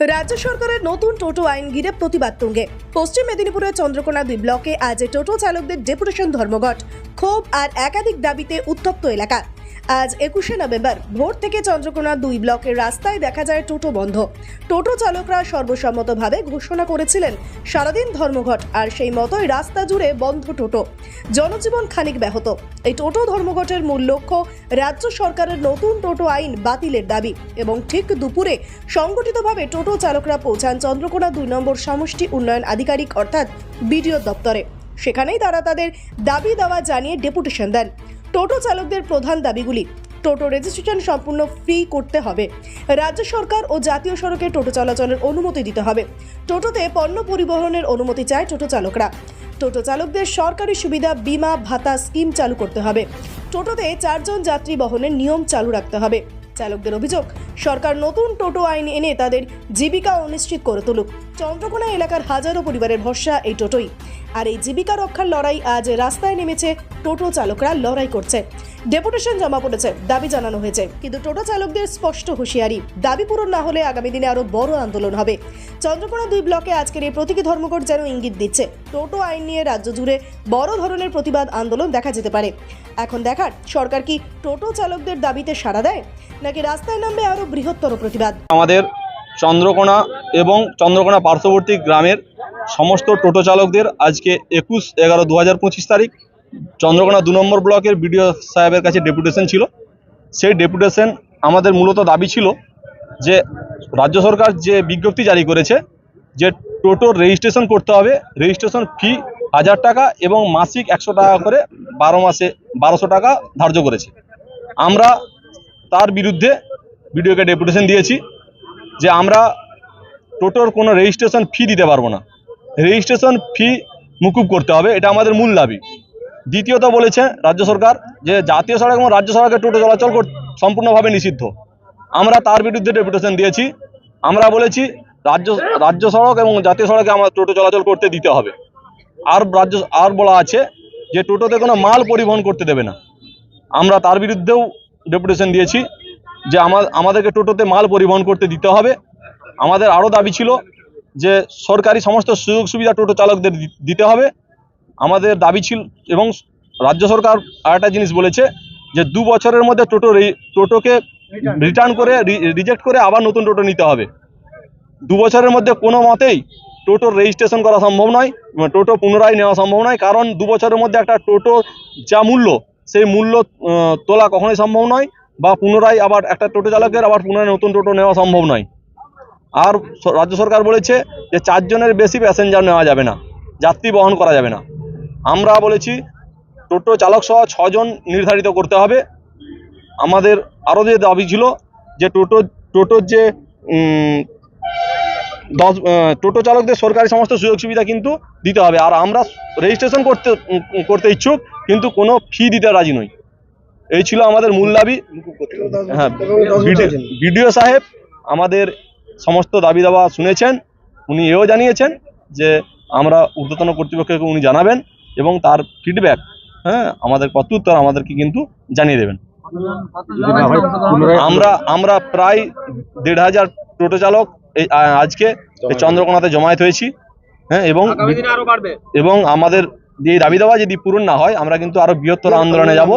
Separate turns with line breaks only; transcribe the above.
রাজ্য সরকারের নতুন টোটো আইন ঘিরে প্রতিবাদ তুঙ্গে। পশ্চিম মেদিনীপুরের চন্দ্রকোনা 2 ব্লকে আজ টোটো চালকদের ডেপুটেশন ধর্মঘট, ক্ষোভ আর একাধিক দাবিতে উত্তপ্ত এলাকা। আজ 21শে নভেম্বর ভোর থেকে চন্দ্রকোনা 2 ব্লকের রাস্তায় দেখা যায় টোটো বন্ধ। টোটো চালকরা সর্বসম্মতভাবে ঘোষণা করেছিলেন সারাদিন ধর্মঘট, আর সেই মতোই রাস্তা জুড়ে বন্ধ টোটো। জনজীবন খানিক ব্যাহত। এই টোটো ধর্মঘটের মূল লক্ষ্য রাজ্য সরকারের নতুন টোটো আইন বাতিলের দাবি। এবং ঠিক দুপুরে সংগঠিতভাবে টোটো চালকরা পৌঁছান চন্দ্রকোনা 2 নম্বর সমষ্টি উন্নয়ন আধিকারিক অর্থাৎ বিডিও দপ্তরে। সেখানেই তারা তাদের দাবি দাওয়া জানিয়ে ডেপুটেশন দেন। টোটো চালকদের প্রধান দাবিগুলি: টোটো রেজিস্ট্রেশন সম্পূর্ণ ফ্রি করতে হবে, রাজ্য সরকার ও জাতীয় সড়কে টোটো চলাচলের অনুমতি দিতে হবে, টোটোতে পণ্য পরিবহনের অনুমতি চায় টোটো চালকরা, টোটো চালকদের সরকারি সুবিধা বিমা ভাতা স্কিম চালু করতে হবে, টোটোতে 4 জন যাত্রী বহনের নিয়ম চালু রাখতে হবে। চালকদের অভিযোগ, সরকার নতুন টোটো আইন এনে তাদের জীবিকা অনিশ্চিত করে তুলুক। চন্দ্রকোনা এলাকার হাজারো পরিবারের ভরসা এই টোটোই, আর এই জীবিকা রক্ষার লড়াই আজ রাস্তায় নেমেছে টোটো চালকরা লড়াই করছে। ডেপুটেশন জমা পড়েছে, দাবি জানানো হয়েছে, কিন্তু টোটো চালকদের স্পষ্ট হুঁশিয়ারি, দাবি পূরণ না হলে আগামী দিনে আরো বড় আন্দোলন হবে। চন্দ্রকোনা 2 ব্লকে আজকের এই প্রতীকী ধর্মঘট যেন ইঙ্গিত দিচ্ছে টোটো আইন নিয়ে রাজ্য জুড়ে বড় ধরনের প্রতিবাদ আন্দোলন দেখা যেতে পারে। এখন দেখার সরকার কি টোটো চালকদের দাবিতে সাড়া দেয়, নাকি রাস্তায় নামবে আরো বৃহত্তর প্রতিবাদ।
আমাদের চন্দ্রকোনা এবং চন্দ্রকোনা পার্শ্ববর্তী গ্রামের সমস্ত টোটো চালকদের আজকে 21/11/2025 তারিখ চন্দ্রকোনা 2 নম্বর ব্লকের বিডিও সাহেবের কাছে ডেপুটেশন ছিল। সেই ডেপুটেশন আমাদের মূলত দাবি ছিল যে রাজ্য সরকার যে বিজ্ঞপ্তি জারি করেছে যে টোটোর রেজিস্ট্রেশন করতে হবে, রেজিস্ট্রেশন ফি 1000 টাকা এবং মাসিক 100 টাকা করে 12 মাসে 1200 টাকা ধার্য করেছে। আমরা তার বিরুদ্ধে বিডিওকে ডেপুটেশন দিয়েছি যে আমরা টোটোর কোনো রেজিস্ট্রেশন ফি দিতে পারবো না, রেজিস্ট্রেশন ফি মুকুব করতে হবে, এটা আমাদের মূল দাবি। দ্বিতীয়ত বলেছে রাজ্য সরকার যে জাতীয় সড়ক এবং রাজ্য সড়কে টোটো চলাচল সম্পূর্ণভাবে নিষিদ্ধ। আমরা তার বিরুদ্ধে ডেপুটেশন দিয়েছি। আমরা বলেছি রাজ্য সড়ক এবং জাতীয় সড়কে আমার টোটো চলাচল করতে দিতে হবে। আর বলা আছে যে টোটোতে কোনো মাল পরিবহন করতে দেবে না। আমরা তার বিরুদ্ধেও ডেপুটেশন দিয়েছি যে আমাদেরকে টোটোতে মাল পরিবহন করতে দিতে হবে। আমাদের আরও দাবি ছিল যে সরকারি সমস্ত সুযোগ সুবিধা টোটো চালকদের দিতে হবে। আমাদের দাবি ছিল, এবং রাজ্য সরকার আরেকটা জিনিস বলেছে যে 2 বছরের মধ্যে টোটোকে রিটার্ন করে রিজেক্ট করে আবার নতুন টোটো নিতে হবে। 2 বছরের মধ্যে কোনো মতেই টোটোর রেজিস্ট্রেশন করা সম্ভব নয়, টোটো পুনরায় নেওয়া সম্ভব নয়, কারণ 2 বছরের মধ্যে একটা টোটোর যা মূল্য সেই মূল্য তোলা কখনোই সম্ভব নয়, বা পুনরায় আবার একটা টোটো চালকের আবার পুনরায় নতুন টোটো নেওয়া সম্ভব নয়। আর রাজ্য সরকার বলেছে যে 4 জনের বেশি প্যাসেঞ্জার নেওয়া যাবে না, যাত্রী বহন করা যাবে না। আমরা বলেছি টোটো চালক সহ 6 জন নির্ধারিত করতে হবে। আমাদের আরও যে দাবি ছিল যে টোটোর যে টোটো চালকদের সরকারি সমস্ত সুযোগ সুবিধা কিন্তু দিতে হবে। আর আমরা রেজিস্ট্রেশন করতে ইচ্ছুক, কিন্তু কোনো ফি দিতে রাজি নই। এই ছিল আমাদের মূল দাবি। হ্যাঁ, বিডিও সাহেব আমাদের সমস্ত দাবি দাওয়া শুনেছেন। উনি এও জানিয়েছেন যে আমরা ঊর্ধ্বতন কর্তৃপক্ষকে উনি জানাবেন এবং তার ফিডব্যাক আমাদের প্রত্যুত্তর আমাদেরকে কিন্তু জানিয়ে দেবেন। আমরা প্রায় 1500 টোটো চালক আজকে চন্দ্রকোনাতে জমায়েত হয়েছি। এবং আমাদের যে দাবি দাওয়া যদি পূরণ না হয় আমরা কিন্তু আরো বৃহত্তর আন্দোলনে যাব।